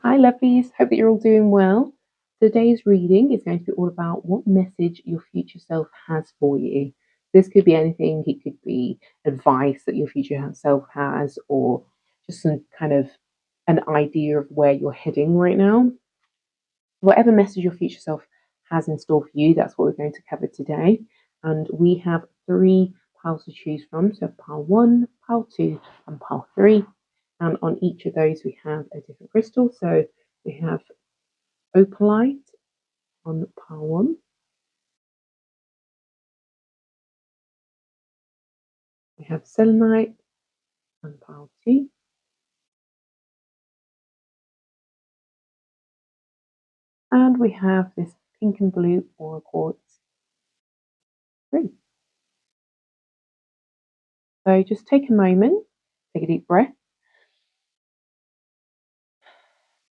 Hi, lovelies. Hope that you're all doing well. Today's reading is going to be all about what message your future self has for you. This could be anything, it could be advice that your future self has, or just some kind of an idea of where you're heading right now. Whatever message your future self has in store for you, that's what we're going to cover today. And we have three piles to choose from. So, pile one, pile two, and pile three. And on each of those, we have a different crystal. So, we have opalite on pile one. We have selenite on pile two. And we have this pink and blue aura quartz three. So just take a moment, take a deep breath,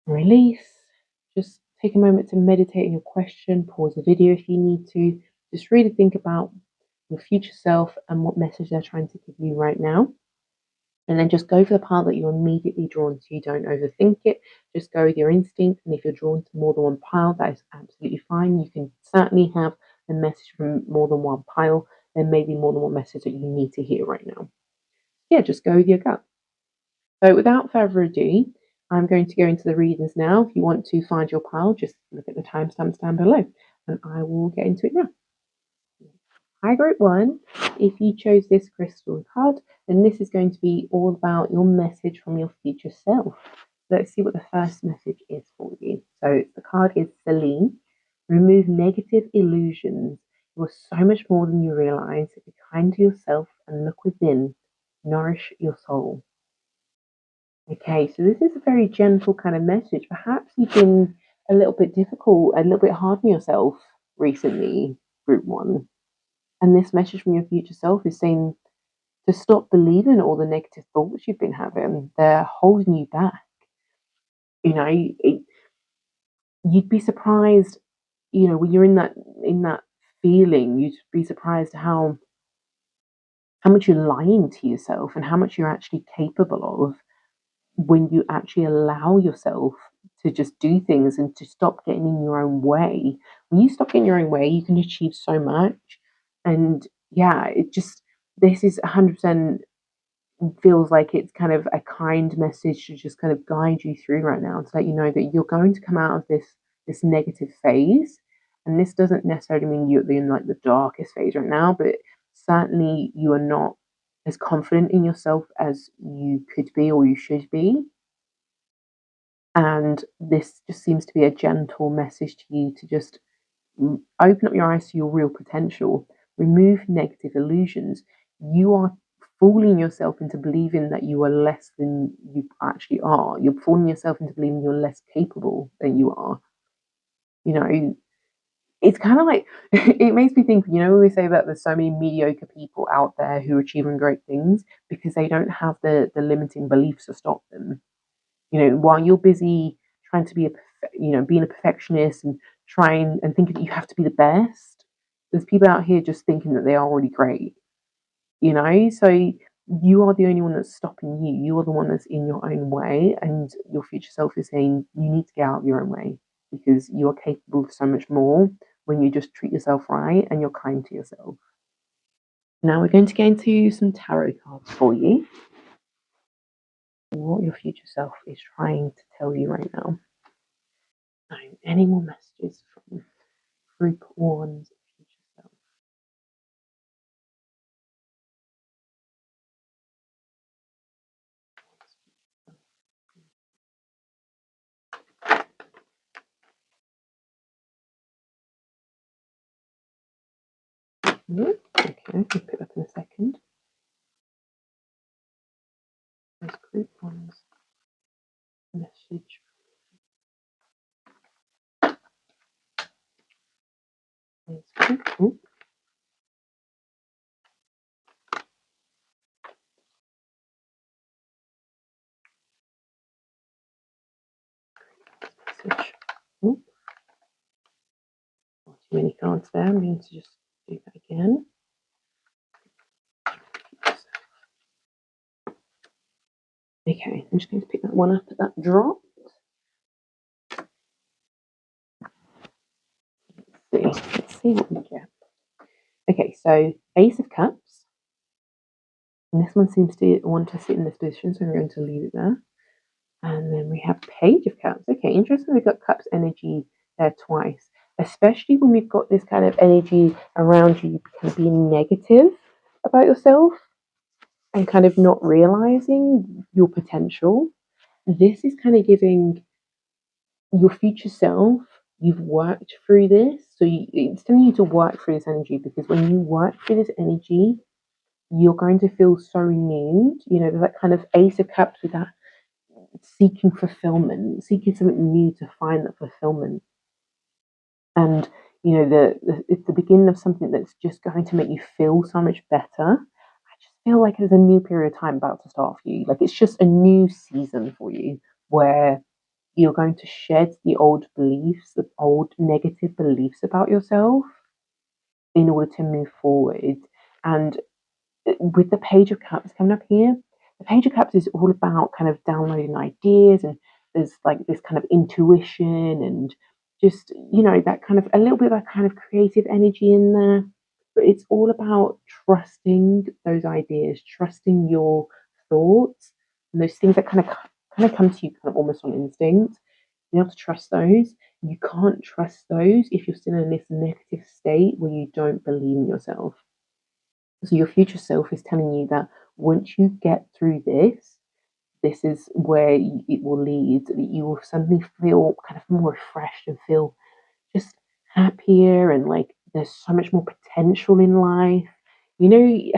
release. Just take a moment to meditate on your question, pause the video if you need to. Just really think about your future self and what message they're trying to give you right now. And then just go for the pile that you're immediately drawn to. Don't overthink it. Just go with your instinct. And if you're drawn to more than one pile, that is absolutely fine. You can certainly have a message from more than one pile. There may be more than one message that you need to hear right now. Yeah, just go with your gut. So without further ado, I'm going to go into the readings now. If you want to find your pile, just look at the timestamps down below. And I will get into it now. Hi Group 1, if you chose this crystal card, then this is going to be all about your message from your future self. Let's see what the first message is for you. So the card is Celine. Remove negative illusions. You are so much more than you realize. Be kind to yourself and look within. Nourish your soul. Okay, so this is a very gentle kind of message. Perhaps you've been a little bit difficult, a little bit hard on yourself recently, Group 1. And this message from your future self is saying to stop believing all the negative thoughts you've been having. They're holding you back. You know, you'd be surprised. You know, when you're in that feeling, you'd be surprised how much you're lying to yourself and how much you're actually capable of when you actually allow yourself to just do things and to stop getting in your own way. When you stop getting your own way, you can achieve so much. And yeah, this is 100% feels like it's kind of a kind message to just kind of guide you through right now to let you know that you're going to come out of this negative phase. And this doesn't necessarily mean you're in like the darkest phase right now, but certainly you are not as confident in yourself as you could be or you should be. And this just seems to be a gentle message to you to just open up your eyes to your real potential, remove negative illusions. You are fooling yourself into believing that you are less than you actually are. You're fooling yourself into believing you're less capable than you are. You know, it's kind of like it makes me think, when we say that there's so many mediocre people out there who are achieving great things because they don't have the limiting beliefs to stop them. While you're busy trying to be being a perfectionist and trying and thinking that you have to be the best, there's people out here just thinking that they are already great. So you are the only one that's stopping you. You are the one that's in your own way, and your future self is saying you need to get out of your own way because you are capable of so much more when you just treat yourself right and you're kind to yourself. Now we're going to get into some tarot cards for you. What your future self is trying to tell you right now. Any more messages from Group 1's future self? Okay, I'll pick that in a second. There's Group 1's message. There's Group 2. Message. Oh, not too many cards there. I'm going to just do that again. Okay, I'm just going to pick that one up at that drop. Let's see what we get. Okay, so Ace of Cups. And this one seems to want to sit in this position, so we're going to leave it there. And then we have Page of Cups. Okay, interesting. We've got Cups energy there twice, especially when we've got this kind of energy around you kind of being negative about yourself and kind of not realizing your potential. This is kind of giving your future self, you've worked through this. So it's telling you to work through this energy, because when you work through this energy, you're going to feel so renewed. You know, there's that kind of Ace of Cups with that seeking fulfillment, seeking something new to find that fulfillment. And you know, it's the beginning of something that's just going to make you feel so much better. I just feel like there's a new period of time about to start for you. Like it's just a new season for you where you're going to shed the old beliefs, the old negative beliefs about yourself in order to move forward. And with the Page of Cups coming up here, the Page of Cups is all about kind of downloading ideas, and there's like this kind of intuition and just, you know, that kind of a little bit of that kind of creative energy in there. But it's all about trusting those ideas, trusting your thoughts, and those things that kind of come to you kind of almost on instinct. Being able to trust those. You can't trust those if you're still in this negative state where you don't believe in yourself. So your future self is telling you that once you get through this, this is where it will lead. That you will suddenly feel kind of more refreshed and feel just happier, and like there's so much more potential in life. You know,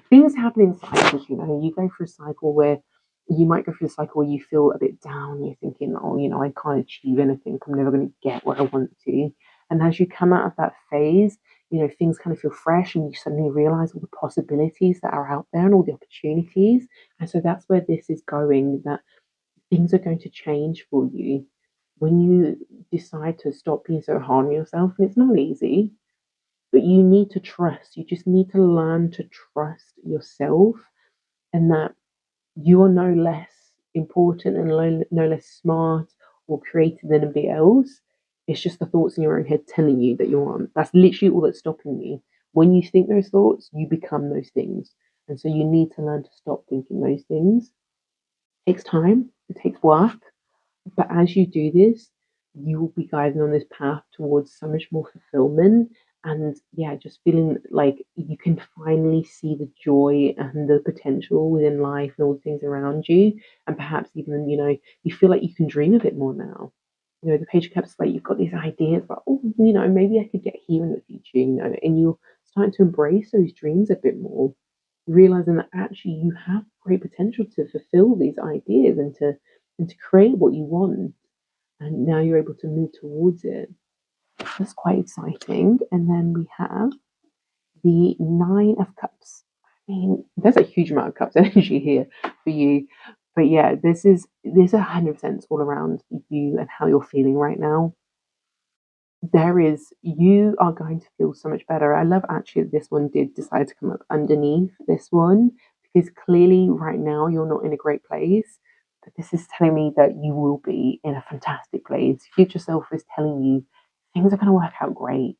things happen in cycles. You know, you go through a cycle where you might go through a cycle where you feel a bit down. You're thinking, oh, you know, I can't achieve anything. I'm never going to get where I want to. And as you come out of that phase, you know, things kind of feel fresh, and you suddenly realize all the possibilities that are out there and all the opportunities. And so that's where this is going. That things are going to change for you when you decide to stop being so hard on yourself. And it's not easy, but you need to trust. You just need to learn to trust yourself, and that you are no less important and no less smart or creative than anybody else. It's just the thoughts in your own head telling you that you aren't. That's literally all that's stopping you. When you think those thoughts, you become those things. And so you need to learn to stop thinking those things. It takes time, it takes work, but as you do this, you will be guided on this path towards so much more fulfillment. And yeah, just feeling like you can finally see the joy and the potential within life and all the things around you. And perhaps even, you know, you feel like you can dream a bit more now. You know, the Page of Cups, like you've got these ideas about, oh, you know, maybe I could get here in the future, you know, and you're starting to embrace those dreams a bit more, realizing that actually you have great potential to fulfill these ideas and to create what you want, and now you're able to move towards it. That's quite exciting. And then we have the Nine of Cups. I mean, there's a huge amount of cups energy here for you. But yeah, this 100% all around you and how you're feeling right now. You are going to feel so much better. I love actually that this one did decide to come up underneath this one, because clearly right now you're not in a great place, but this is telling me that you will be in a fantastic place. Future self is telling you things are going to work out great.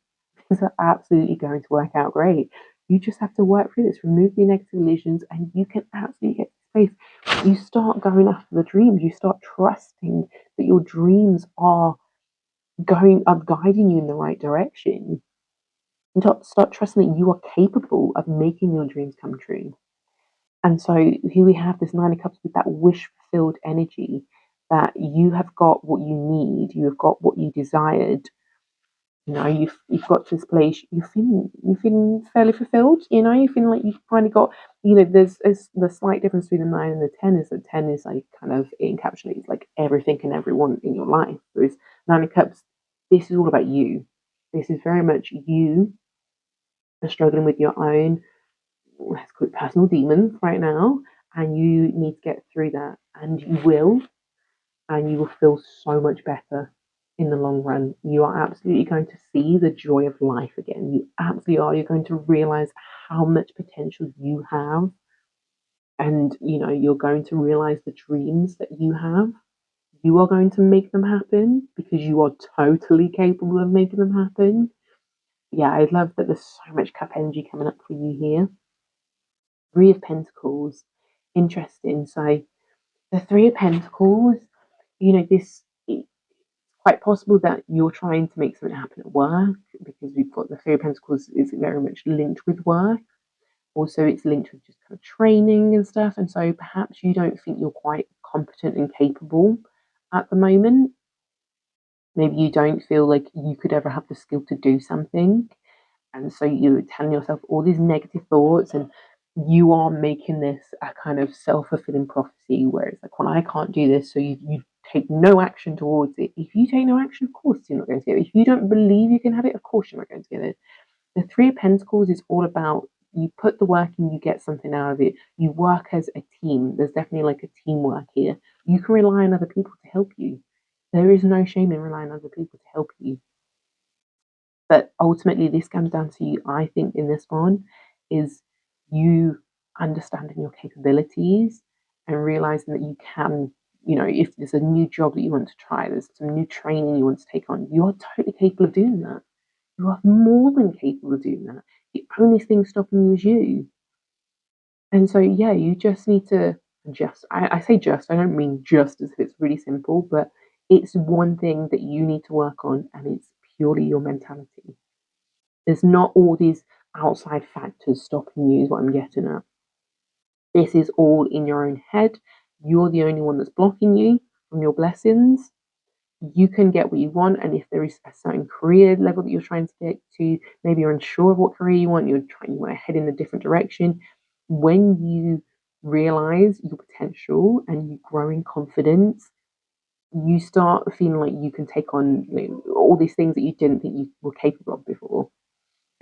Things are absolutely going to work out great. You just have to work through this, remove the negative illusions, and you can absolutely get to space. You start going after the dreams. You start trusting that your dreams are guiding you in the right direction. And start trusting that you are capable of making your dreams come true. And so here we have this Nine of Cups with that wish fulfilled energy, that you have got what you need, you have got what you desired. You know, you've got to this place, you feeling fairly fulfilled. You know, you feel like you've kind of got. You know, there's the slight difference between the 9 and the 10 is that 10 is like kind of, it encapsulates like everything and everyone in your life. Whereas Nine of Cups, this is all about you. This is very much you are struggling with your own, let's call it personal demons right now, and you need to get through that, and you will, and you will feel so much better in the long run. You are absolutely going to see the joy of life again. You absolutely are. You're going to realize how much potential you have, and you know, you're going to realize the dreams that you have. you are going to make them happen because you are totally capable of making them happen. Yeah, I love that there's so much cup energy coming up for you here. Three of Pentacles. Interesting. So the Three of Pentacles, this it's quite possible that you're trying to make something happen at work because we've got the Three of Pentacles is very much linked with work. Also, it's linked with just kind of training and stuff. And so perhaps you don't think you're quite competent and capable at the moment. Maybe you don't feel like you could ever have the skill to do something. And so you're telling yourself all these negative thoughts, and you are making this a kind of self-fulfilling prophecy where it's like, well, I can't do this, so you take no action towards it. If you take no action, of course you're not going to get it. If you don't believe you can have it, of course you're not going to get it. The Three of Pentacles is all about you put the work in, you get something out of it. You work as a team. There's definitely like a teamwork here. You can rely on other people to help you. There is no shame in relying on other people to help you. But ultimately, this comes down to you, I think, in this one, is you understanding your capabilities and realizing that you can, if there's a new job that you want to try, there's some new training you want to take on, you are totally capable of doing that. You are more than capable of doing that. The only thing stopping you is you. And so, yeah, you just need to adjust. I say just, I don't mean just as if it's really simple, but it's one thing that you need to work on, and it's purely your mentality. There's not all these outside factors stopping you, is what I'm getting at. This is all in your own head. You're the only one that's blocking you from your blessings. You can get what you want, and if there is a certain career level that you're trying to get to, maybe you're unsure of what career you want, you want to head in a different direction. When you realize your potential and you grow in confidence, you start feeling like you can take on all these things that you didn't think you were capable of before.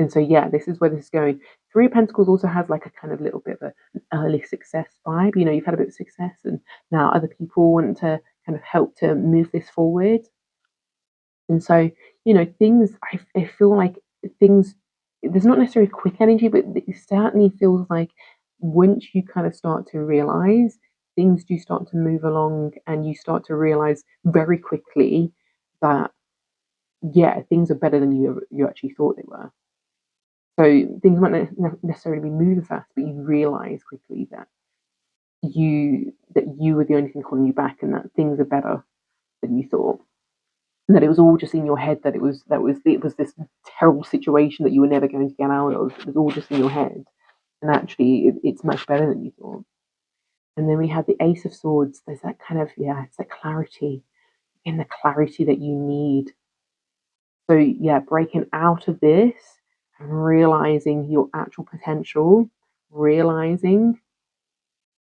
And so, yeah, this is where this is going. Three of Pentacles also has like a kind of little bit of an early success vibe. You've had a bit of success, and now other people want to kind of help to move this forward. And so, things, I feel like things, there's not necessarily quick energy, but it certainly feels like once you kind of start to realize, things do start to move along, and you start to realize very quickly that, yeah, things are better than you actually thought they were. So things might not necessarily be moving fast, but you realize quickly that you were the only thing holding you back, and that things are better than you thought. And that it was all just in your head, that it was this terrible situation that you were never going to get out of. It was all just in your head, and actually it's much better than you thought. And then we had the Ace of Swords. There's that kind of, it's that clarity, and the clarity that you need. So yeah, breaking out of this and realizing your actual potential, realizing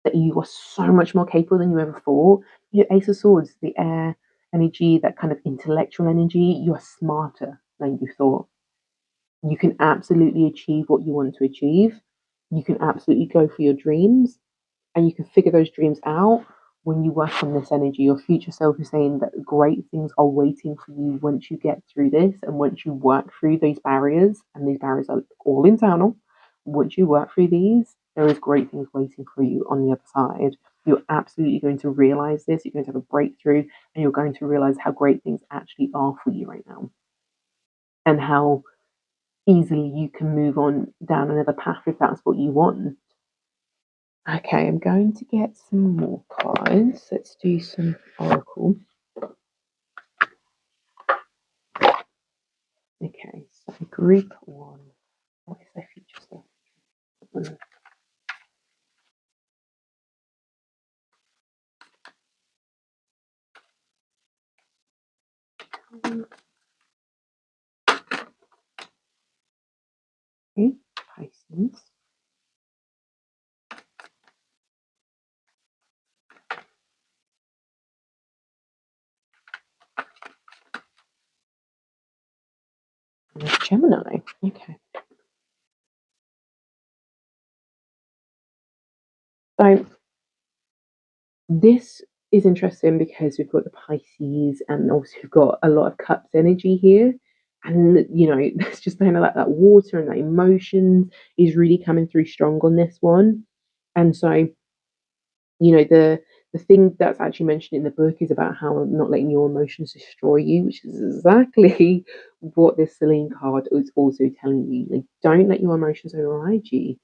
that you are so much more capable than you ever thought. Your Ace of Swords, the air energy, that kind of intellectual energy, you are smarter than you thought. You can absolutely achieve what you want to achieve. You can absolutely go for your dreams, and you can figure those dreams out when you work on this energy. Your future self is saying that great things are waiting for you once you get through this, and once you work through these barriers, and these barriers are all internal. Once you work through these, there is great things waiting for you on the other side. You're absolutely going to realize this. You're going to have a breakthrough, and you're going to realize how great things actually are for you right now, and how easily you can move on down another path if that's what you want. Okay, I'm going to get some more cards. Let's do some Oracle. Okay, so group one. What is their future stuff? Okay, Pisces. And Gemini. Okay. So this is interesting because we've got the Pisces, and also we've got a lot of Cups energy here. And there's just kind of like that water and that emotions is really coming through strong on this one. And so, the the thing that's actually mentioned in the book is about how not letting your emotions destroy you, which is exactly what this Celine card is also telling you. Like, don't let your emotions override you.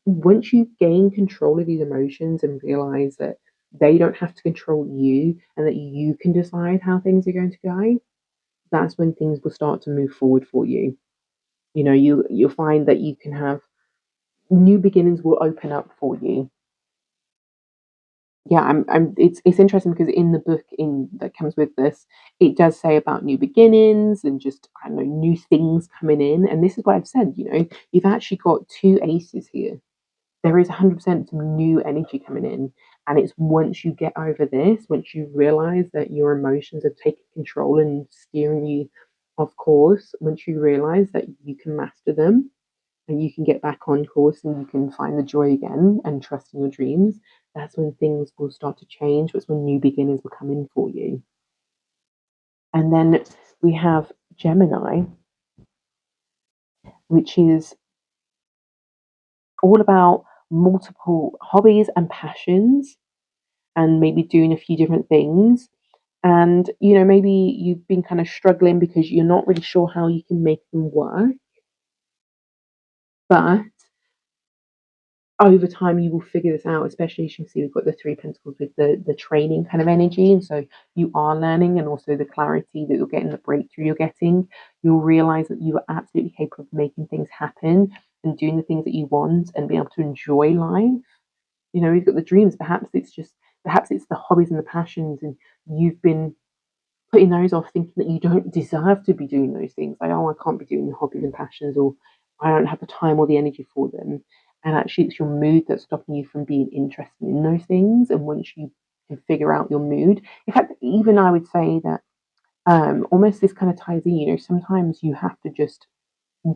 Once you gain control of these emotions and realize that they don't have to control you and that you can decide how things are going to go, that's when things will start to move forward for you. You'll find that you can have new beginnings will open up for you. Yeah, it's interesting because in the book in that comes with this, it does say about new beginnings and just, I don't know, new things coming in. And this is what I've said, you've actually got two aces here. There is 100% some new energy coming in. And it's once you get over this, once you realize that your emotions are taking control and steering you off course, once you realize that you can master them, and you can get back on course and you can find the joy again and trust in your dreams, that's when things will start to change. That's when new beginnings will come in for you. And then we have Gemini, which is all about multiple hobbies and passions and maybe doing a few different things. And, maybe you've been kind of struggling because you're not really sure how you can make them work. But over time you will figure this out, especially as you can see we've got the three pentacles with the training kind of energy, and so you are learning, and also the clarity that you're getting, the breakthrough you're getting, you'll realize that you are absolutely capable of making things happen and doing the things that you want and being able to enjoy life. You've got the dreams, perhaps it's the hobbies and the passions, and you've been putting those off thinking that you don't deserve to be doing those things. Like, oh, I can't be doing the hobbies and passions, or I don't have the time or the energy for them. And actually, it's your mood that's stopping you from being interested in those things. And once you can figure out your mood, in fact, even I would say that almost this kind of ties in, sometimes you have to just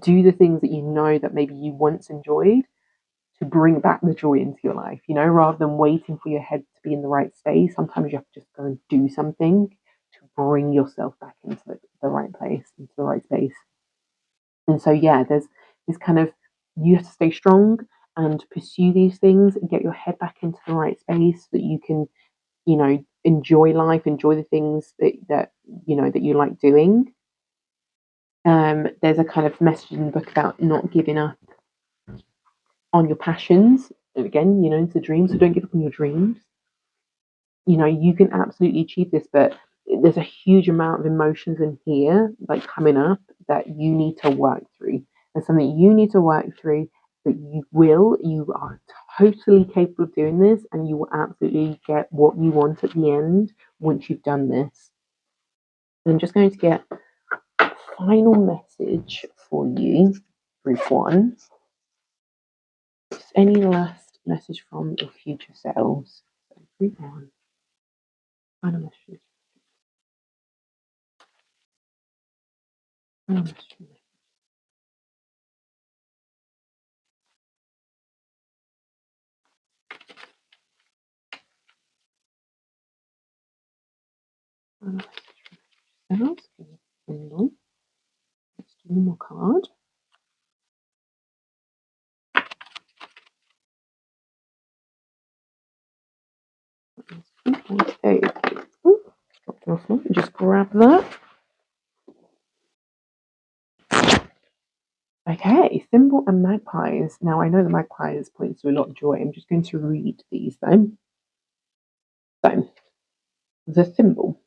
do the things that you know that maybe you once enjoyed to bring back the joy into your life, rather than waiting for your head to be in the right space. Sometimes you have to just go and do something to bring yourself back into the right place, into the right space. And so, yeah, there's this kind of, you have to stay strong and pursue these things and get your head back into the right space so that you can, enjoy life, enjoy the things that you like doing. There's a kind of message in the book about not giving up on your passions. And again, it's a dream, so don't give up on your dreams. You can absolutely achieve this, but there's a huge amount of emotions in here, like coming up, that you need to work through. There's something you need to work through that you are totally capable of doing this, and you will absolutely get what you want at the end once you've done this. And I'm just going to get a final message for you, group one. Just any last message from your future selves. So, group one, final message. Final message. Final message. Let's do one more card. Okay. Just grab that. Okay, thimble and magpies. Now I know the magpies point to a lot of joy. I'm just going to read these then. So, the thimble.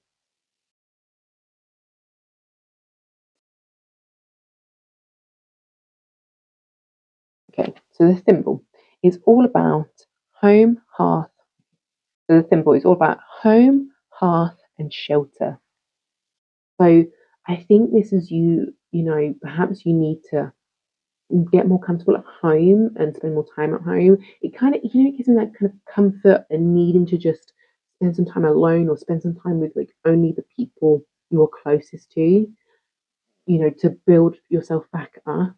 Okay, so the thimble is all about home, hearth. So the thimble is all about home, hearth, and shelter. So I think this is perhaps you need to get more comfortable at home and spend more time at home. It kind of, it gives me that kind of comfort and needing to just spend some time alone or spend some time with like only the people you're closest to. To build yourself back up,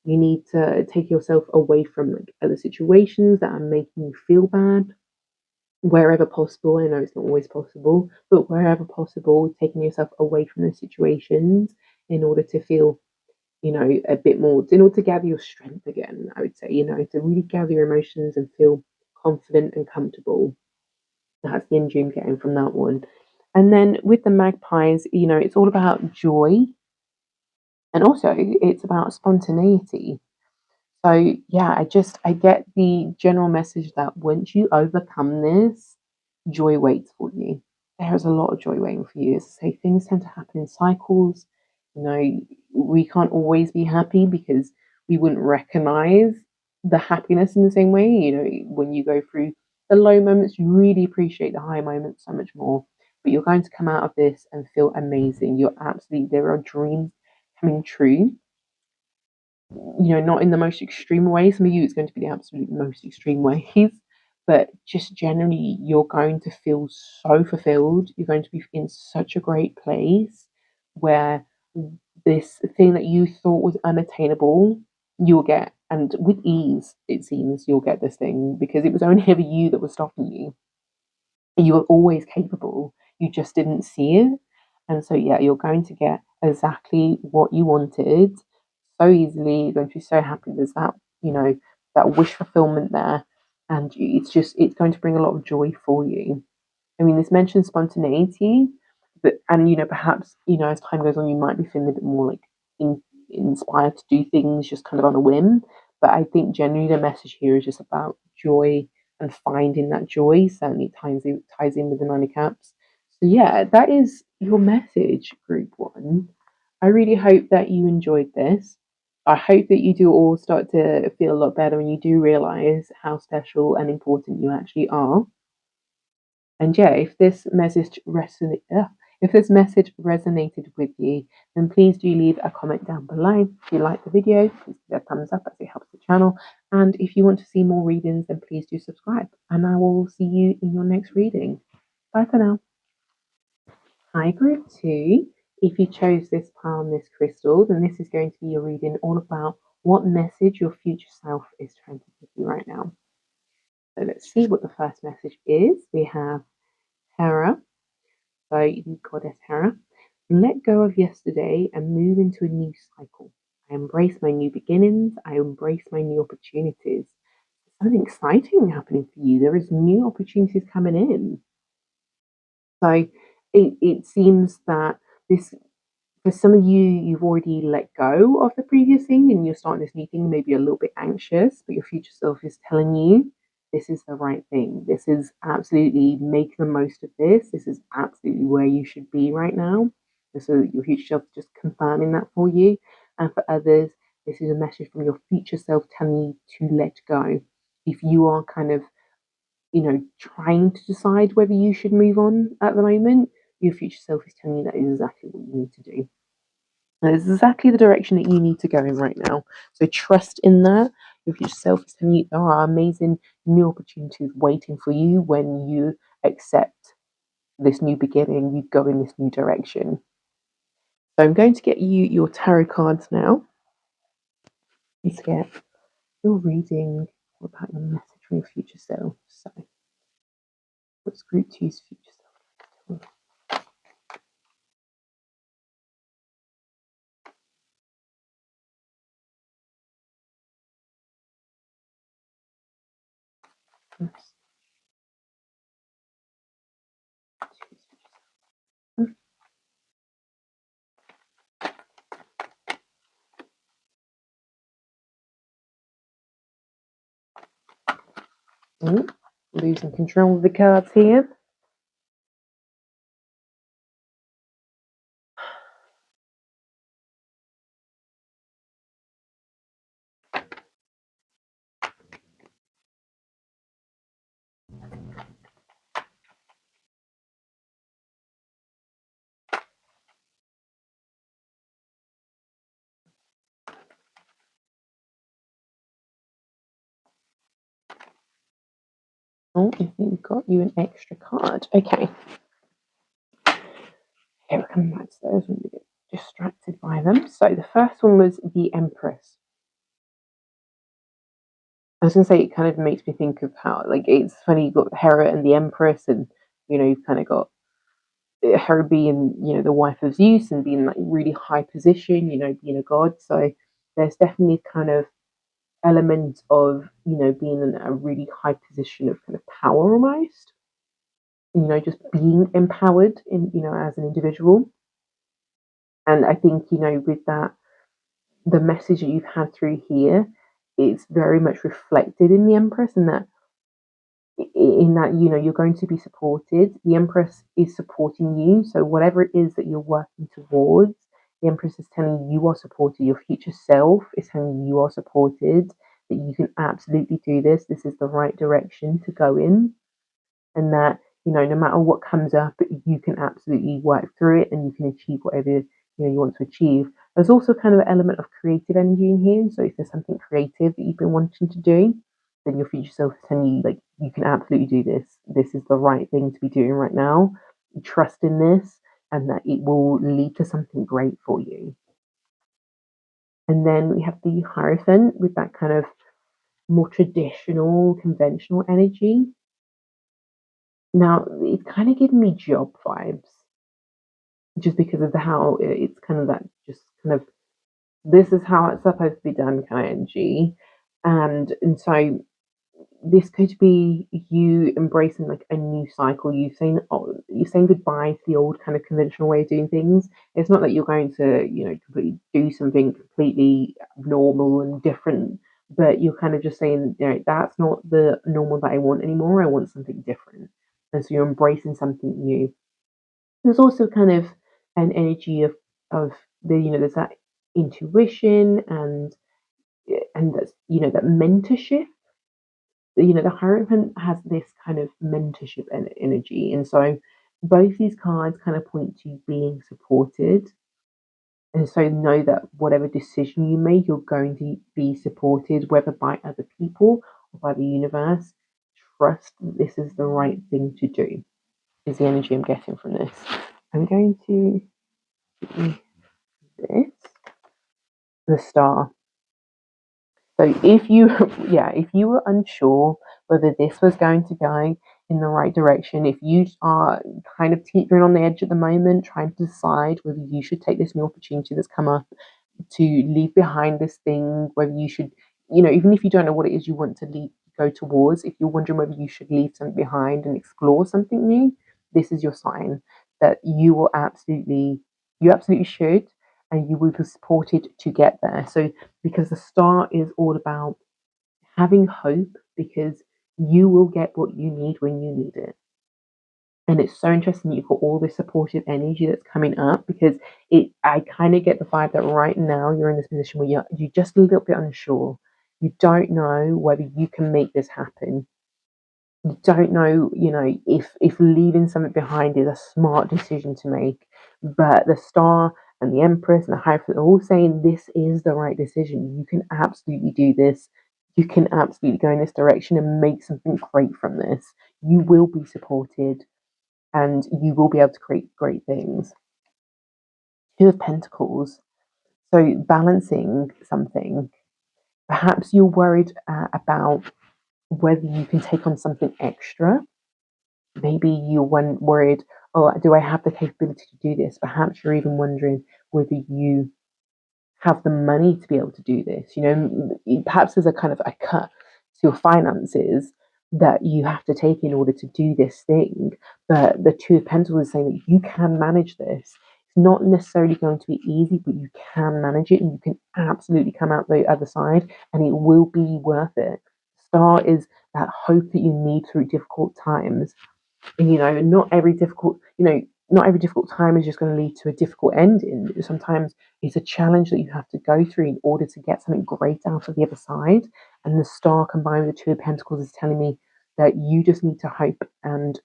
you need to take yourself away from like other situations that are making you feel bad. Wherever possible, I know it's not always possible, but wherever possible, taking yourself away from those situations in order to feel a bit more, in order to gather your strength again, I would say, to really gather your emotions and feel confident and comfortable. That's the energy I'm getting from that one. And then with the magpies, it's all about joy, and also it's about spontaneity. So yeah, I get the general message that once you overcome this, joy waits for you. There is a lot of joy waiting for you. As I say, things tend to happen in cycles. You know, we can't always be happy because we wouldn't recognize the happiness in the same way. When you go through the low moments, you really appreciate the high moments so much more. But you're going to come out of this and feel amazing. There are dreams coming true, not in the most extreme way. Some of you, it's going to be the absolute most extreme ways, but just generally, you're going to feel so fulfilled. You're going to be in such a great place where this thing that you thought was unattainable, you'll get, and with ease, it seems, you'll get this thing because it was only ever you that was stopping you. You were always capable, you just didn't see it. And so, yeah, you're going to get exactly what you wanted so easily. You're going to be so happy. There's that wish fulfillment there. And it's going to bring a lot of joy for you. I mean, this mentions spontaneity, but and perhaps as time goes on, you might be feeling a bit more like inspired to do things just kind of on a whim. But I think generally the message here is just about joy and finding that joy. Certainly ties in with the 90 caps. So yeah, that is your message, Group One. I really hope that you enjoyed this. I hope that you do all start to feel a lot better and you do realize how special and important you actually are. And yeah, if this message resonated with you, then please do leave a comment down below. If you like the video, please give it a thumbs up as it helps the channel. And if you want to see more readings, then please do subscribe. And I will see you in your next reading. Bye for now. Hi, Group 2. If you chose this palm, this crystal, then this is going to be your reading all about what message your future self is trying to give you right now. So let's see what the first message is. We have Hera. So the goddess Hera. Let go of yesterday and move into a new cycle. I embrace my new beginnings. I embrace my new opportunities. Something exciting happening for you. There is new opportunities coming in. So it seems that this for some of you, you've already let go of the previous thing and you're starting this new thing, maybe a little bit anxious, but your future self is telling you this is the right thing. This is absolutely make the most of this. This is absolutely where you should be right now. So your future self is just confirming that for you. And for others, this is a message from your future self telling you to let go. If you are kind of, trying to decide whether you should move on at the moment, your future self is telling you that is exactly what you need to do. That is exactly the direction that you need to go in right now. So trust in that. If yourself is telling you there are amazing new opportunities waiting for you when you accept this new beginning, you go in this new direction. So I'm going to get you your tarot cards now. Let's get your reading about your message from your future self. So what's Group 2's future self? Losing control of the cards here. Oh, I think we've got you an extra card. Okay. Okay, we're coming back to those. I'm a bit distracted by them. So the first one was the Empress. I was going to say it kind of makes me think of how, like, it's funny you've got Hera and the Empress, and you've kind of got her being, the wife of Zeus and being like really high position, being a god. So there's definitely kind of element of, being in a really high position of kind of power almost. just being empowered in, as an individual. And I think, with that, the message that you've had through here, it's very much reflected in the Empress, and that in that you're going to be supported. The Empress is supporting you, so whatever it is that you're working towards, the Empress is telling you are supported. Your future self is telling you are supported, that you can absolutely do this is the right direction to go in, and that no matter what comes up, you can absolutely work through it and you can achieve whatever you want to achieve. There's also kind of an element of creative energy in here, so if there's something creative that you've been wanting to do, then your future self is telling you, like, you can absolutely do this is the right thing to be doing right now. Trust in this, and that it will lead to something great for you. And then we have the Hierophant with that kind of more traditional, conventional energy. Now, it's kind of giving me job vibes, just because of how it's kind of that, just kind of, this is how it's supposed to be done kind of energy. And so this could be you embracing like a new cycle. You're saying goodbye to the old kind of conventional way of doing things. It's not that you're going to, completely do something completely normal and different, but you're kind of just saying, that's not the normal that I want anymore. I want something different. And so you're embracing something new. There's also kind of an energy of there's that intuition and that's that mentorship. The Hierophant has this kind of mentorship energy, and so both these cards kind of point to being supported. And so know that whatever decision you make, you're going to be supported, whether by other people or by the universe. Trust that this is the right thing to do, is the energy I'm getting from this. I'm going to do this, the Star. So if you were unsure whether this was going to go in the right direction, if you are kind of teetering on the edge at the moment, trying to decide whether you should take this new opportunity that's come up to leave behind this thing, whether you should, even if you don't know what it is you want to go towards, if you're wondering whether you should leave something behind and explore something new, this is your sign that you absolutely should, and you will be supported to get there. So, because the Star is all about having hope, because you will get what you need when you need it. And it's so interesting that you've got all this supportive energy that's coming up, because I kind of get the vibe that right now you're in this position where you're just a little bit unsure. You don't know whether you can make this happen. You don't know, if leaving something behind is a smart decision to make. But the Star and the Empress and the Hierophant are all saying this is the right decision. You can absolutely do this. You can absolutely go in this direction and make something great from this. You will be supported and you will be able to create great things. Two of Pentacles. So balancing something. Perhaps you're worried about whether you can take on something extra. Maybe you're worried, oh, do I have the capability to do this? Perhaps you're even wondering whether you have the money to be able to do this. Perhaps there's a kind of a cut to your finances that you have to take in order to do this thing. But the Two of Pentacles is saying that you can manage this. It's not necessarily going to be easy, but you can manage it and you can absolutely come out the other side and it will be worth it. Star is that hope that you need through difficult times. And, not every difficult time is just going to lead to a difficult ending. Sometimes it's a challenge that you have to go through in order to get something great out of the other side. And the Star combined with the Two of Pentacles is telling me that you just need to hope, and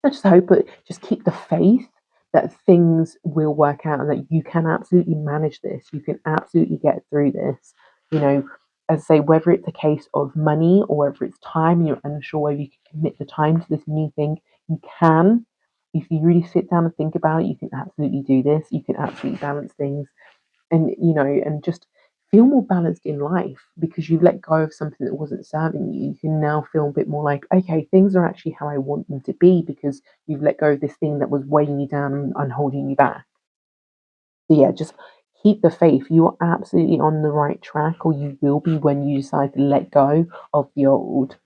not just hope, but just keep the faith that things will work out and that you can absolutely manage this. You can absolutely get through this. You know, as I say, whether it's a case of money or whether it's time and you're unsure whether you can commit the time to this new thing, you can. If you really sit down and think about it, you can absolutely do this. You can absolutely balance things, and and just feel more balanced in life because you've let go of something that wasn't serving you. You can now feel a bit more like, okay, things are actually how I want them to be because you've let go of this thing that was weighing you down and holding you back. So yeah, just keep the faith. You are absolutely on the right track, or you will be when you decide to let go of the old.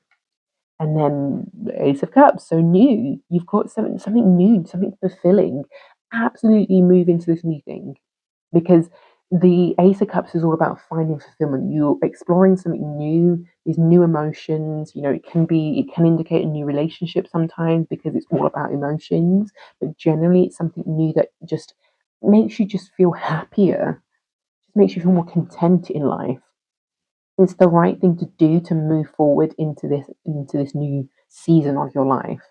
And then the Ace of Cups, so new. You've got something new, something fulfilling. Absolutely move into this new thing, because the Ace of Cups is all about finding fulfillment. You're exploring something new, these new emotions. It can indicate a new relationship sometimes because it's all about emotions, but generally it's something new that just makes you just feel happier, just makes you feel more content in life. It's the right thing to do to move forward into this new season of your life.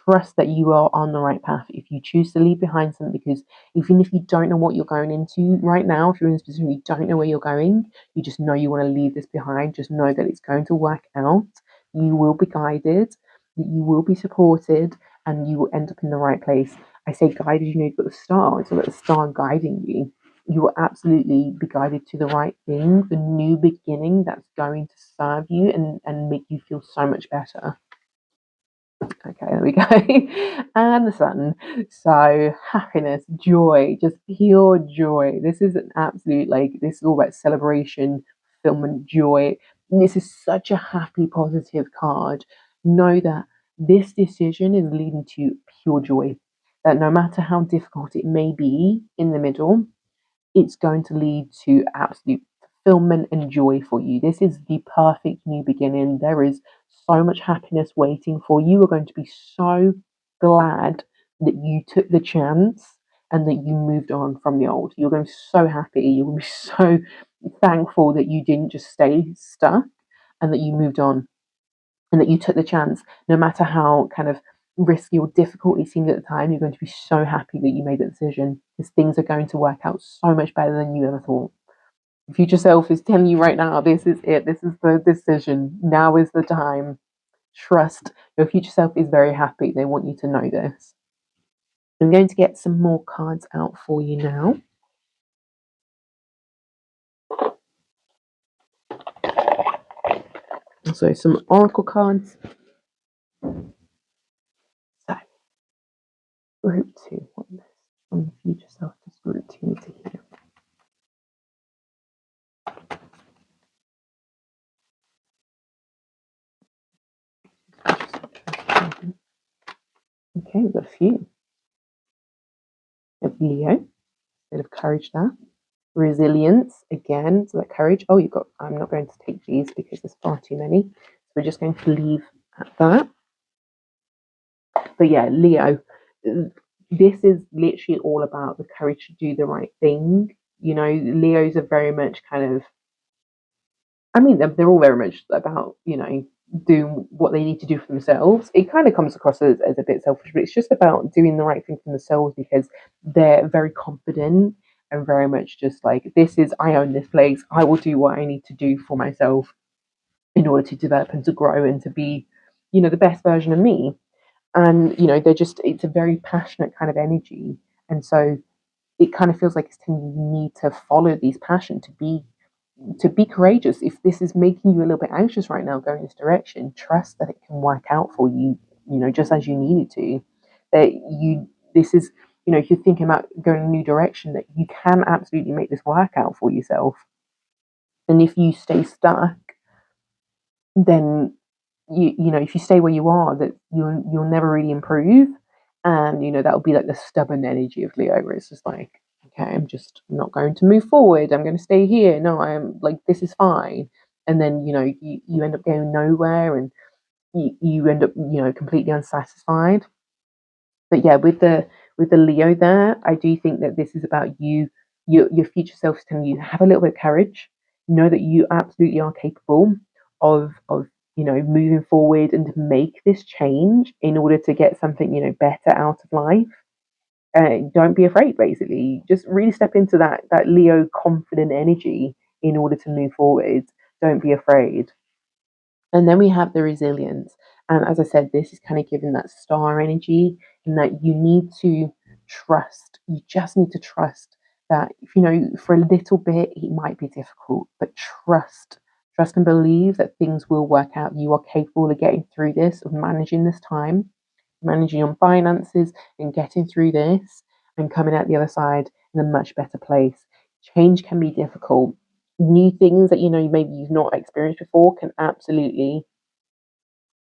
Trust that you are on the right path if you choose to leave behind something, because even if you don't know what you're going into right now, if you're in this position you don't know where you're going, you just know you want to leave this behind. Just know that it's going to work out. You will be guided, that you will be supported, and you will end up in the right place. I say guided, you've got the star. It's all about the star guiding you. You will absolutely be guided to the right thing, the new beginning that's going to serve you and make you feel so much better. Okay, there we go. And the sun. So happiness, joy, just pure joy. This is an absolute, like, this is all about celebration, fulfillment, joy. And this is such a happy, positive card. Know that this decision is leading to pure joy. That no matter how difficult it may be in the middle, it's going to lead to absolute fulfillment and joy for you. This is the perfect new beginning. There is so much happiness waiting for you. You are going to be so glad that you took the chance and that you moved on from the old. You're going to be so happy. You're going to be so thankful that you didn't just stay stuck and that you moved on and that you took the chance, no matter how kind of risky or difficult it seemed at the time. You're going to be so happy that you made that decision, because things are going to work out so much better than you ever thought. Your future self is telling you right now, this is it, this is the decision, now is the time. Trust. Your future self is very happy. They want you to know this. I'm going to get some more cards out for you now. So some oracle cards. So group 2, what is this? From the future self to group 2 to here. Okay, we've got a few. We have Leo, bit of courage there. Resilience, again, so that courage. Oh, you've got, I'm not going to take these because there's far too many. So we're just going to leave at that. But yeah, Leo, this is literally all about the courage to do the right thing. Leos are very much kind of, I mean, they're all very much about, doing what they need to do for themselves. It kind of comes across as a bit selfish, but it's just about doing the right thing for themselves, because they're very confident and very much just like, I own this place. I will do what I need to do for myself in order to develop and to grow and to be, the best version of me. And, it's a very passionate kind of energy. And so it kind of feels like it's telling you need to follow these passion to be courageous. If this is making you a little bit anxious right now going this direction, trust that it can work out for you, just as you need it to. That this is, if you're thinking about going in a new direction, that you can absolutely make this work out for yourself. And if you stay stuck, then if you stay where you are, that you'll never really improve. And that'll be like the stubborn energy of Leo, where it's just like, okay, I'm just not going to move forward, I'm going to stay here, no, I'm like, this is fine. And then you end up going nowhere, and you end up completely unsatisfied. But yeah, with the Leo there, I do think that this is about you. Your future self is telling you, have a little bit of courage. Know that you absolutely are capable of moving forward and to make this change in order to get something better out of life. Don't be afraid. Basically, just really step into that Leo confident energy in order to move forward. Don't be afraid. And then we have the resilience. And as I said, this is kind of giving that star energy, and that you need to trust. You just need to trust that, for a little bit, it might be difficult, but trust. Trust and believe that things will work out. You are capable of getting through this, of managing this time, managing your finances, and getting through this and coming out the other side in a much better place. Change can be difficult. New things that maybe you've not experienced before can absolutely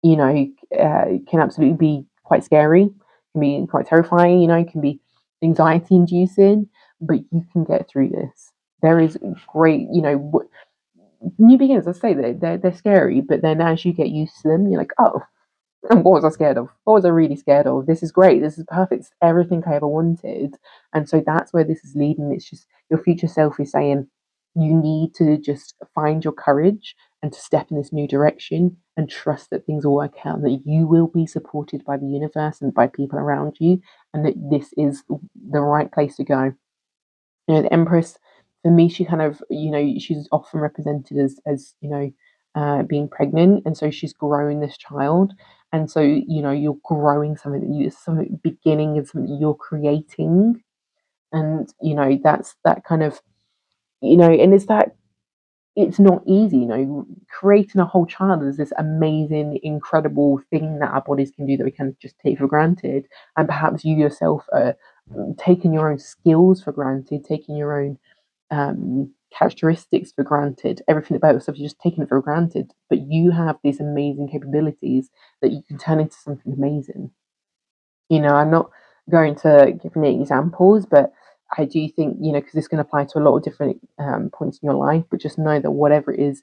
can absolutely be quite scary, can be quite terrifying, can be anxiety inducing, but you can get through this. There is great, new beginners, I say they're scary, but then as you get used to them, you're like, oh, and what was I scared of? What was I really scared of? This is great. This is perfect. It's everything I ever wanted. And so that's where this is leading. It's just your future self is saying you need to just find your courage and to step in this new direction and trust that things will work out, and that you will be supported by the universe and by people around you, and that this is the right place to go. The Empress, for me, she kind of, she's often represented as being pregnant, and so she's growing this child, and so you're growing something that you, something beginning and something you're creating, and that's that kind of, and it's that it's not easy, creating a whole child is this amazing, incredible thing that our bodies can do that we can just take for granted, and perhaps you yourself are taking your own skills for granted, taking your own characteristics for granted, everything about yourself, you're just taking it for granted. But you have these amazing capabilities that you can turn into something amazing. I'm not going to give any examples, but I do think, because this can apply to a lot of different points in your life, but just know that whatever it is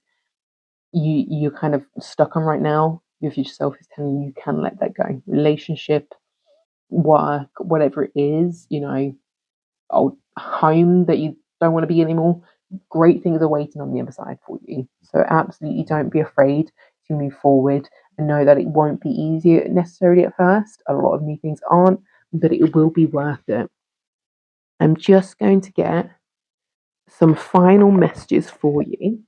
you're kind of stuck on right now, your future self is telling you can let that go. Relationship, work, whatever it is, old home that you don't want to be anymore, great things are waiting on the other side for you. So absolutely don't be afraid to move forward, and know that it won't be easy necessarily at first. A lot of new things aren't, but it will be worth it. I'm just going to get some final messages for you.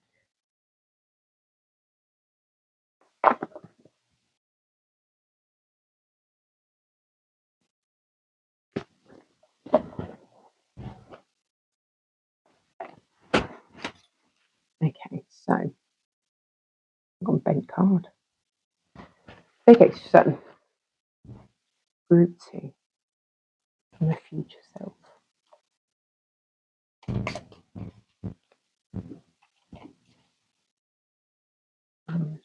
Okay, so I've got a bent card. Okay, so group 2, from the future self. Um,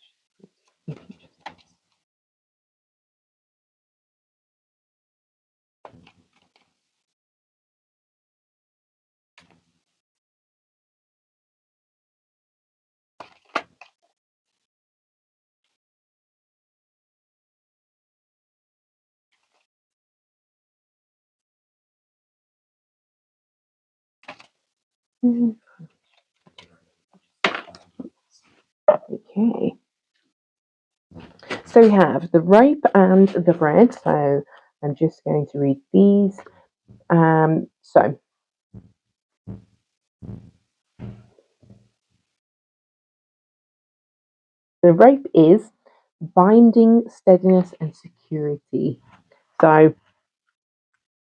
Okay. So we have the rope and the bread. So I'm just going to read these. So the rope is binding, steadiness, and security. So,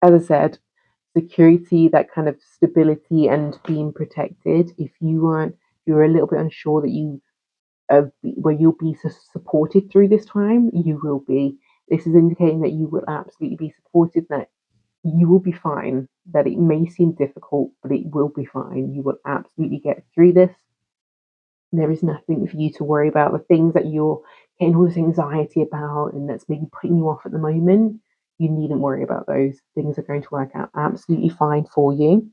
as I said, security, that kind of stability and being protected. If you're a little bit unsure that where you'll be supported through this time, you will be. This is indicating that you will absolutely be supported, that you will be fine, that it may seem difficult, but it will be fine. You will absolutely get through this. There is nothing for you to worry about. The things that you're getting all this anxiety about and that's maybe putting you off at the moment, you needn't worry about those. Things are going to work out absolutely fine for you.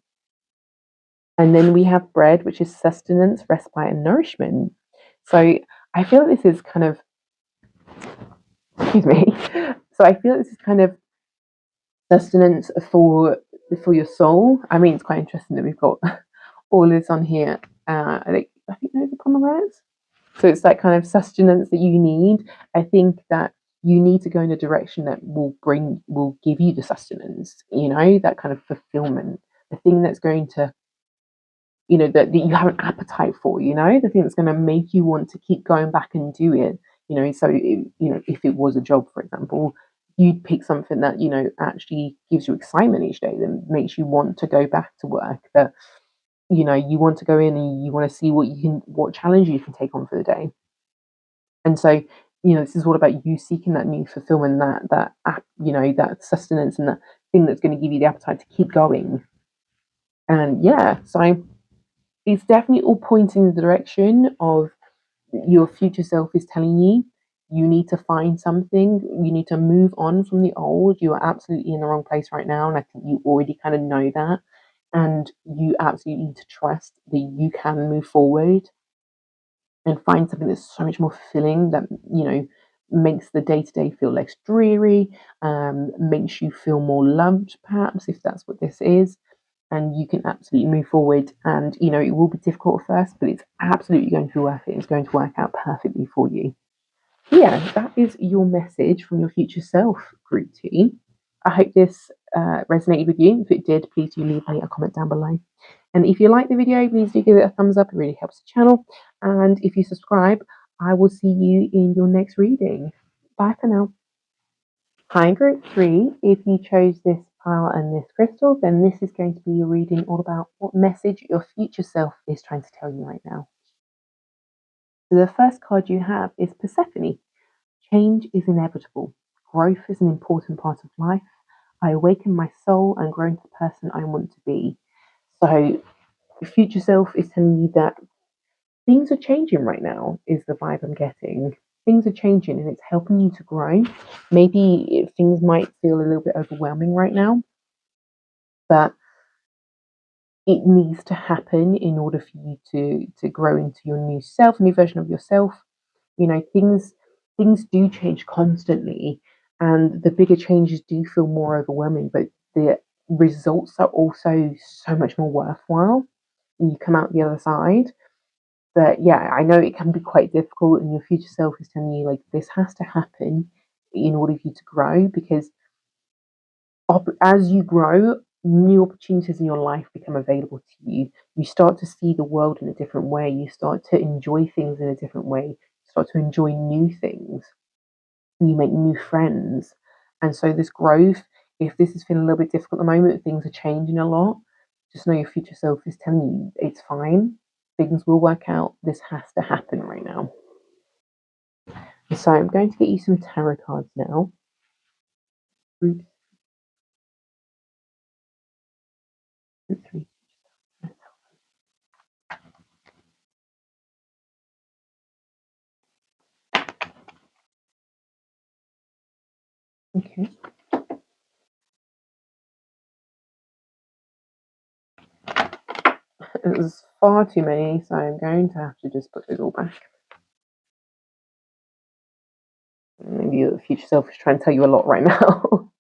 And then we have bread, which is sustenance, respite, and nourishment. So I feel this is kind of, excuse me. So I feel this is kind of sustenance for your soul. I mean, it's quite interesting that we've got all this on here. I think those are pomegranates. So it's that kind of sustenance that you need. I think that you need to go in a direction that will give you the sustenance, that kind of fulfillment, the thing that's going to, that you have an appetite for, the thing that's going to make you want to keep going back and do it. So, if it was a job, for example, you'd pick something that, actually gives you excitement each day, that makes you want to go back to work, that, you want to go in and you want to see what challenge you can take on for the day. And so, this is all about you seeking that new fulfillment, that sustenance, and that thing that's going to give you the appetite to keep going. And yeah, so it's definitely all pointing in the direction of your future self is telling you you need to find something, you need to move on from the old. You are absolutely in the wrong place right now, and I think you already kind of know that. And you absolutely need to trust that you can move forward and find something that's so much more fulfilling, that makes the day to day feel less dreary, makes you feel more loved, perhaps, if that's what this is. And you can absolutely move forward. And it will be difficult at first, but it's absolutely going to be worth it. It's going to work out perfectly for you. Yeah, that is your message from your future self, group team. I hope this resonated with you. If it did, please do leave me a comment down below. And if you like the video, please do give it a thumbs up. It really helps the channel. And if you subscribe, I will see you in your next reading. Bye for now. Hi, group 3. If you chose this pile and this crystal, then this is going to be your reading all about what message your future self is trying to tell you right now. So the first card you have is Persephone. Change is inevitable. Growth is an important part of life. I awaken my soul and grow into the person I want to be. So your future self is telling you that things are changing right now, is the vibe I'm getting. Things are changing and it's helping you to grow. Maybe things might feel a little bit overwhelming right now, but it needs to happen in order for you to grow into your new self, new version of yourself. Things do change constantly, and the bigger changes do feel more overwhelming, but the results are also so much more worthwhile when you come out the other side. But yeah, I know it can be quite difficult, and your future self is telling you like this has to happen in order for you to grow, because as you grow, new opportunities in your life become available to you. You start to see the world in a different way. You start to enjoy things in a different way. You start to enjoy new things. You make new friends. And so this growth, if this is feeling a little bit difficult at the moment, things are changing a lot, just know your future self is telling you it's fine. Things will work out. This has to happen right now. So I'm going to get you some tarot cards now. Three. Okay. There's far too many, so I'm going to have to just put it all back. Maybe your future self is trying to tell you a lot right now.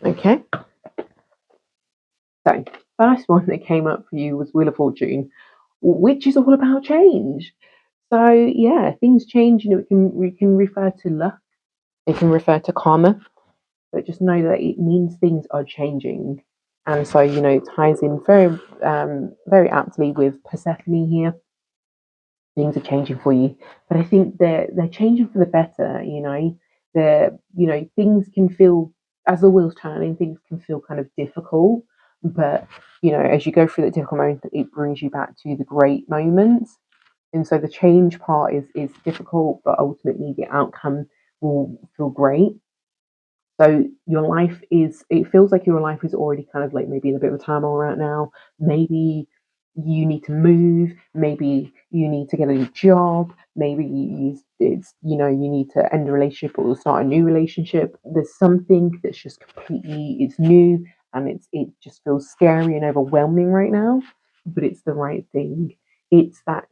Okay. So, first one that came up for you was Wheel of Fortune, which is all about change. So, yeah, things change. We can refer to luck. It can refer to karma, but just know that it means things are changing. And so, it ties in very aptly with Persephone here. Things are changing for you, but I think they're changing for the better. Things can feel, as the wheels turning, things can feel kind of difficult, but as you go through that difficult moment, it brings you back to the great moments. And so the change part is difficult, but ultimately the outcome will feel great. So it feels like your life is already kind of like maybe in a bit of a turmoil right now. Maybe you need to move. Maybe you need to get a new job. Maybe you need to end a relationship or start a new relationship. There's something that's just it's new, and it just feels scary and overwhelming right now. But it's the right thing. It's that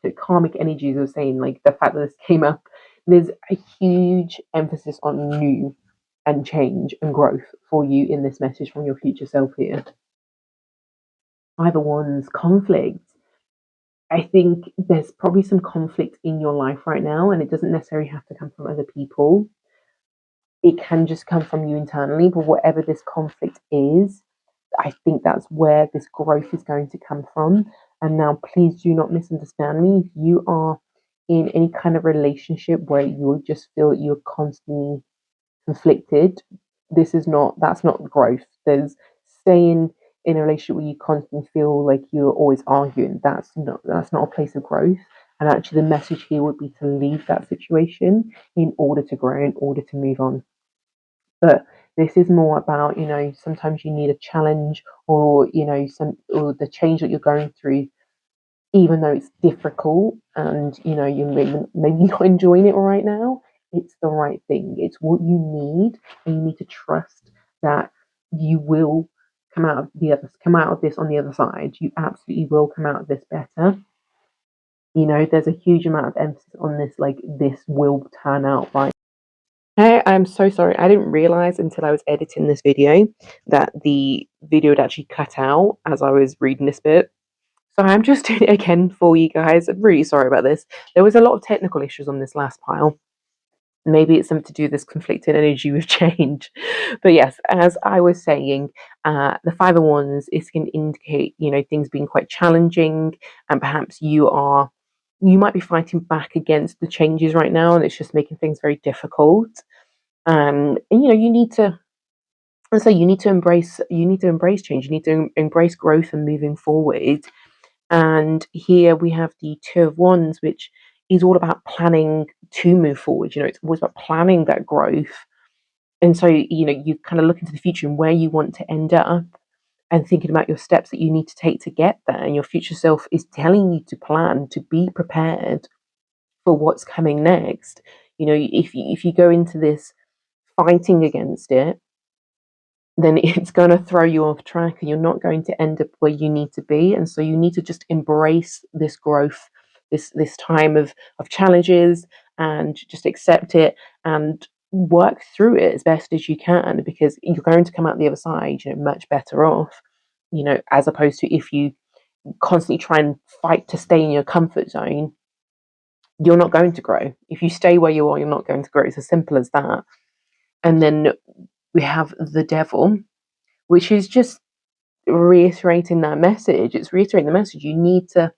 the karmic energies of saying, like, the fact that this came up. There's a huge emphasis on new and change and growth for you in this message from your future self here. Either one's conflict. I think there's probably some conflict in your life right now, and it doesn't necessarily have to come from other people. It can just come from you internally, but whatever this conflict is, I think that's where this growth is going to come from. And now, please do not misunderstand me. If you are in any kind of relationship where you just feel you're constantly conflicted, that's not growth. There's staying in a relationship where you constantly feel like you're always arguing. That's not a place of growth. And actually, the message here would be to leave that situation in order to grow, in order to move on. But this is more about, sometimes you need a challenge, or or the change that you're going through, even though it's difficult and you're maybe not enjoying it right now. It's the right thing. It's what you need, and you need to trust that you will come out of this on the other side. You absolutely will come out of this better. There's a huge amount of emphasis on this, like this will turn out fine. Hey, I'm so sorry. I didn't realize until I was editing this video that the video had actually cut out as I was reading this bit. So I'm just doing it again for you guys. I'm really sorry about this. There was a lot of technical issues on this last pile. Maybe it's something to do with this conflicted energy with change. But yes, as I was saying, the 501s, is can indicate, things being quite challenging, and perhaps you might be fighting back against the changes right now, and it's just making things very difficult. And you need to, so you need to embrace change. You need to embrace growth and moving forward. And here we have the Two of Wands, which is all about planning to move forward. It's always about planning that growth. And so, you kind of look into the future and where you want to end up, and thinking about your steps that you need to take to get there. And your future self is telling you to plan, to be prepared for what's coming next. If you go into this fighting against it, then it's going to throw you off track, and you're not going to end up where you need to be. And so you need to just embrace this growth, this time of challenges, and just accept it and work through it as best as you can, because you're going to come out the other side, much better off, as opposed to if you constantly try and fight to stay in your comfort zone. You're not going to grow. If you stay where you are, you're not going to grow. It's as simple as that. And then we have the devil, which is just reiterating that message. It's reiterating the message. You need to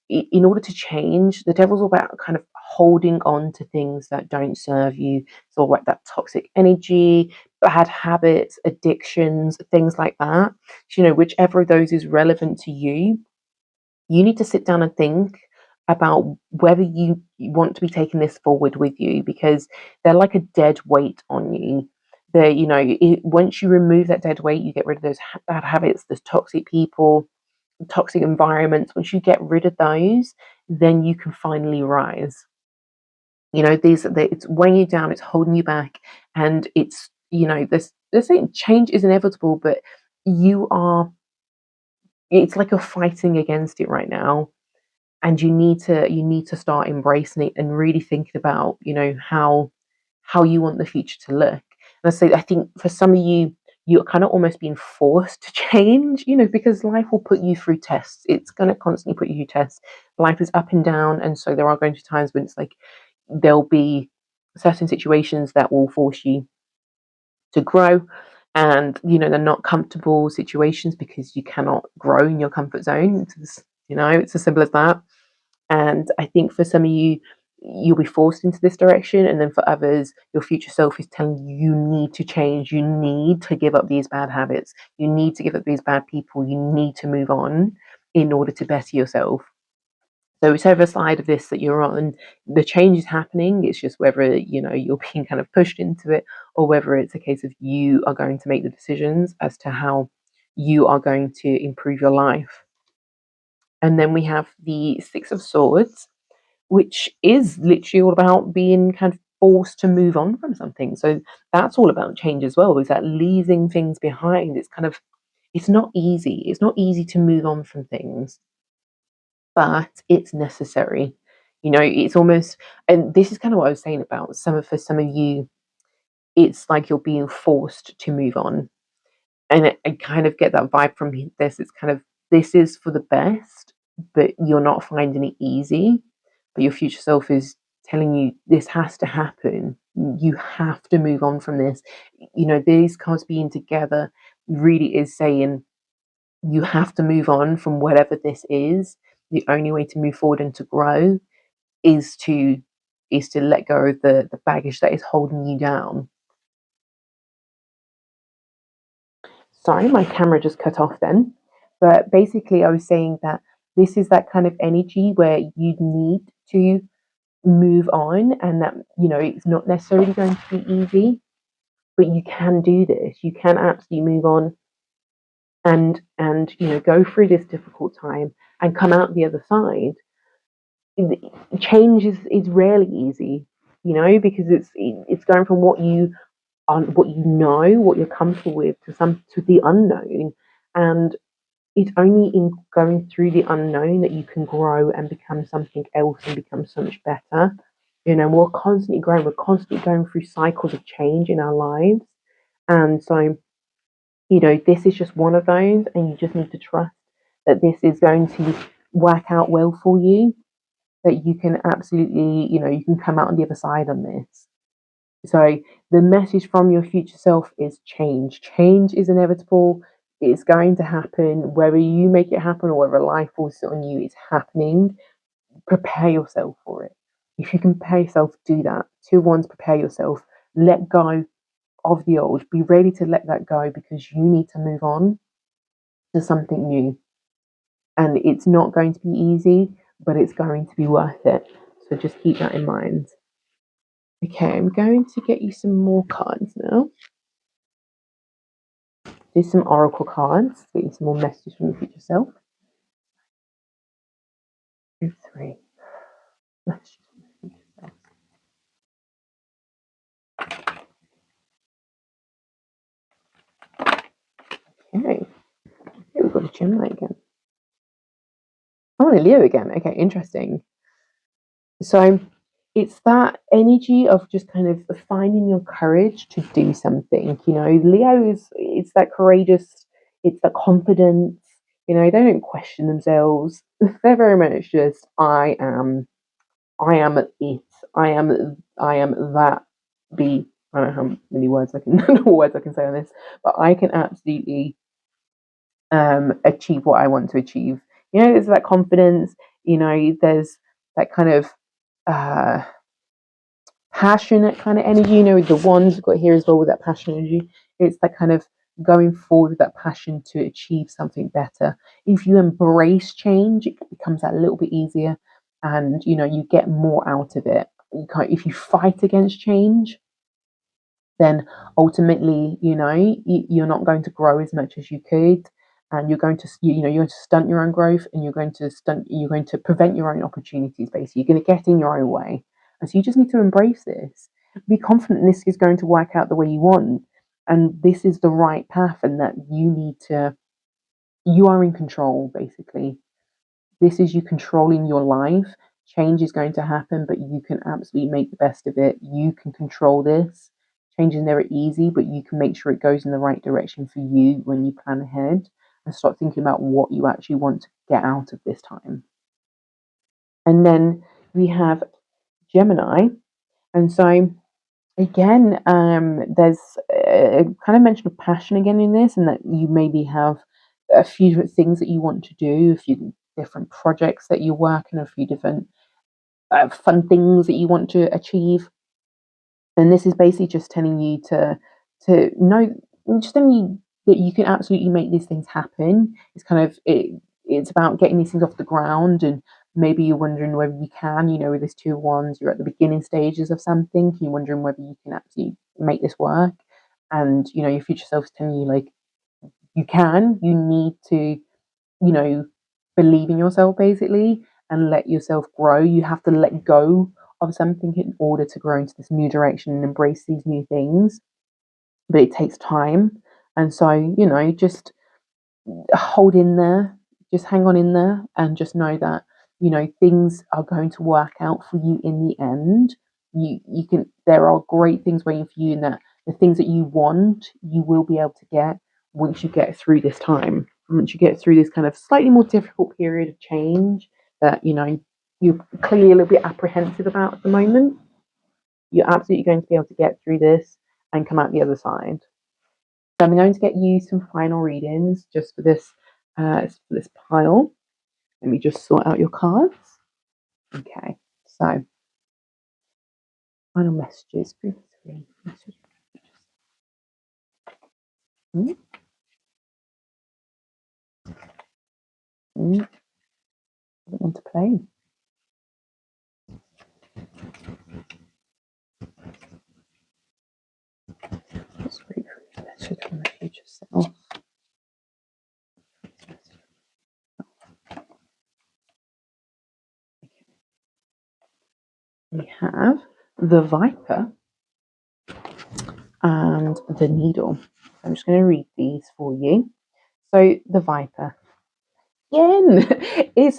in order to change, the devil's all about kind of holding on to things that don't serve you. It's all about that toxic energy, bad habits, addictions, things like that. So, whichever of those is relevant to you, you need to sit down and think about whether you want to be taking this forward with you, because they're like a dead weight on you. Once you remove that dead weight, you get rid of those bad habits, those toxic people, toxic environments. Once you get rid of those, then you can finally rise. It's weighing you down, it's holding you back, and it's they're saying change is inevitable, but you are. It's like you're fighting against it right now, and you need to start embracing it and really thinking about how you want the future to look. And I think for some of you, you're kind of almost being forced to change, because life will put you through tests. It's going to constantly put you through tests. Life is up and down, and so there are going to be times when it's like there'll be certain situations that will force you to grow, and they're not comfortable situations because you cannot grow in your comfort zone. It's as simple as that. And I think for some of you, you'll be forced into this direction. And then for others, your future self is telling you you need to change. You need to give up these bad habits. You need to give up these bad people. You need to move on in order to better yourself. So whichever side of this that you're on, the change is happening. It's just whether, you're being kind of pushed into it, or whether it's a case of you are going to make the decisions as to how you are going to improve your life. And then we have the Six of Swords, which is literally all about being kind of forced to move on from something. So that's all about change as well, is that leaving things behind. It's not easy. It's not easy to move on from things, but it's necessary. It's almost, and this is kind of what I was saying about for some of you, it's like you're being forced to move on. And I kind of get that vibe from this. It's kind of, this is for the best, but you're not finding it easy. But your future self is telling you this has to happen. You have to move on from this. These cards being together really is saying you have to move on from whatever this is. The only way to move forward and to grow is to let go of the baggage that is holding you down. Sorry, my camera just cut off then. But basically, I was saying that this is that kind of energy where you need to move on, and that, it's not necessarily going to be easy, but you can do this. You can absolutely move on and go through this difficult time and come out the other side. Change is rarely easy, because it's going from what you know, what you're comfortable with, to the unknown. And it's only in going through the unknown that you can grow and become something else and become so much better. We're constantly growing, we're constantly going through cycles of change in our lives. And so, this is just one of those, and you just need to trust that this is going to work out well for you, that you can absolutely, you can come out on the other side on this. So the message from your future self is change. Change is inevitable. It's going to happen. Whether you make it happen or whether life forces it on you, it's happening. Prepare yourself for it. If you can prepare yourself, do that. 2 1s, prepare yourself. Let go of the old. Be ready to let that go, because you need to move on to something new. And it's not going to be easy, but it's going to be worth it. So just keep that in mind. Okay, I'm going to get you some more cards now. Do some oracle cards, get you some more messages from your future self. 3 messages from your future self. Okay, we've got a Gemini again. Oh, and a Leo again. Okay, interesting. So it's that energy of just kind of finding your courage to do something. Leo it's that courageous, it's that confidence. They don't question themselves. They're very much just, I am it. I am that be. I don't know how many words I can say on this, but I can absolutely achieve what I want to achieve. There's that confidence. There's that kind of uh, passionate kind of energy. With the ones we've got here as well, with that passion energy, it's that kind of going forward with that passion to achieve something better. If you embrace change, it becomes that little bit easier, and you get more out of it. If you fight against change, then ultimately, you're not going to grow as much as you could, and you're going to stunt your own growth, and you're going to prevent your own opportunities. Basically, you're going to get in your own way, and so you just need to embrace this. Be confident this is going to work out the way you want, and this is the right path, and that you are in control. Basically, this is you controlling your life. Change is going to happen, but you can absolutely make the best of it. You can control this. Change is never easy, but you can make sure it goes in the right direction for you when you plan ahead and start thinking about what you actually want to get out of this time. And then we have Gemini. And so, again, there's a kind of mention of passion again in this, and that you maybe have a few different things that you want to do, a few different projects that you work on, a few different fun things that you want to achieve. And this is basically just telling you to know, just telling you that you can absolutely make these things happen. It's kind of it's about getting these things off the ground, and maybe you're wondering whether you can. With these 2 1s, you're at the beginning stages of something. You're wondering whether you can actually make this work, and your future self is telling you, like, you can. You need to believe in yourself, basically, and let yourself grow. You have to let go of something in order to grow into this new direction and embrace these new things. But it takes time. And so, just hold in there, just hang on in there, and just know that, things are going to work out for you in the end. You can, there are great things waiting for you, in that the things that you want, you will be able to get once you get through this time. Once you get through this kind of slightly more difficult period of change that, you're clearly a little bit apprehensive about at the moment, you're absolutely going to be able to get through this and come out the other side. So I'm going to get you some final readings just for this pile. Let me just sort out your cards. Okay, So, final messages. Group 3. Message. Mm, mm, doesn't want to play. Let's read through the message from the future self. We have the Viper and the Needle. I'm just going to read these for you. So the Viper, again, it's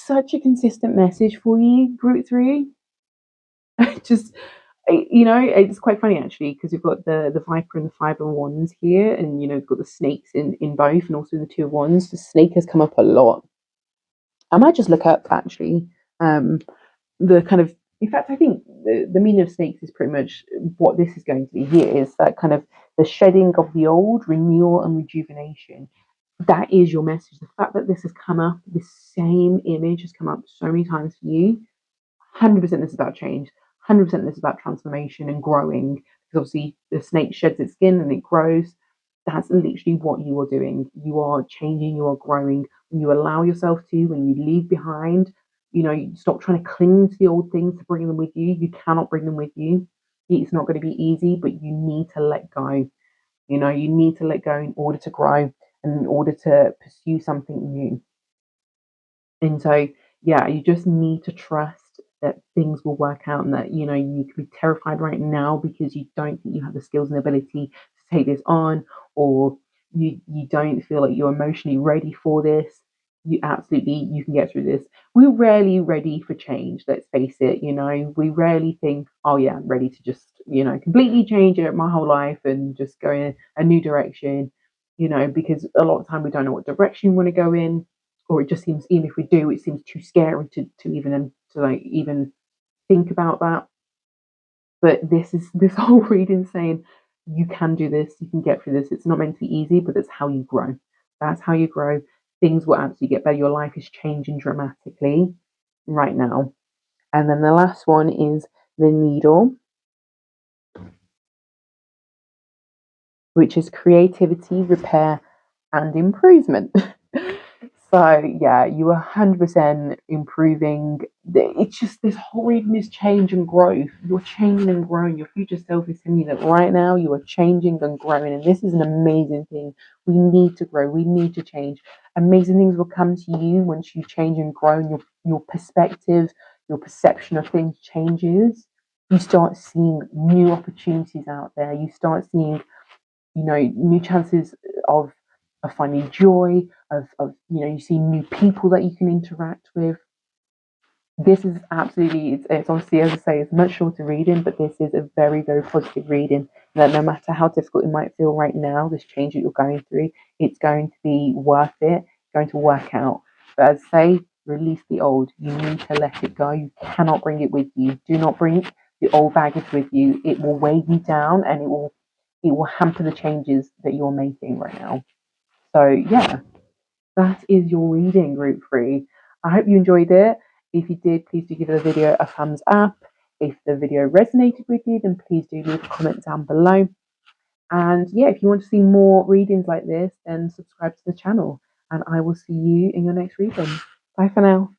such a consistent message for you, Group 3. Just, it's quite funny actually, because we've got the Viper and the Five of Wands here, and we've got the snakes in both, and also in the Two of Wands. The snake has come up a lot. I might just look up actually, the kind of, in fact, I think the meaning of snakes is pretty much what this is going to be here, is that kind of the shedding of the old, renewal and rejuvenation. That is your message. The fact that this has come up, this same image has come up so many times for you, 100% this is about change. 100% this is about transformation and growing. Because obviously the snake sheds its skin and it grows. That's literally what you are doing. You are changing, you are growing. When you allow yourself to, when you leave behind, you stop trying to cling to the old things to bring them with you. You cannot bring them with you. It's not going to be easy, but you need to let go. You need to let go in order to grow and in order to pursue something new. And so, yeah, you just need to trust that things will work out, and that, you can be terrified right now because you don't think you have the skills and ability to take this on, or you don't feel like you're emotionally ready for this. You can get through this. We're rarely ready for change, let's face it. We rarely think, oh yeah, I'm ready to just, completely change it my whole life and just go in a new direction, because a lot of time we don't know what direction we want to go in, or it just seems, even if we do, it seems too scary to even think about that. But this whole reading saying you can do this, you can get through this. It's not meant to be easy, but it's how you grow. That's how you grow. Things will actually get better. Your life is changing dramatically right now. And then the last one is the Needle, which is creativity, repair, and improvement. So yeah, you are 100% improving. It's just this whole reading is change and growth. You're changing and growing. Your future self is telling you that right now you are changing and growing, and this is an amazing thing. We need to grow. We need to change. Amazing things will come to you once you change and grow, and your perspective, your perception of things changes. You start seeing new opportunities out there. You start seeing, new chances of finding joy, of you see new people that you can interact with. This is absolutely, it's honestly, as I say, it's much shorter reading, but this is a very, very positive reading. That no matter how difficult it might feel right now, this change that you're going through, it's going to be worth it, going to work out. But as I say, release the old. You need to let it go. You cannot bring it with you. Do not bring the old baggage with you. It will weigh you down, and it will hamper the changes that you're making right now. So yeah, that is your reading, Group 3. I hope you enjoyed it. If you did, please do give the video a thumbs up. If the video resonated with you, then please do leave a comment down below. And yeah, if you want to see more readings like this, then subscribe to the channel. And I will see you in your next reading. Bye for now.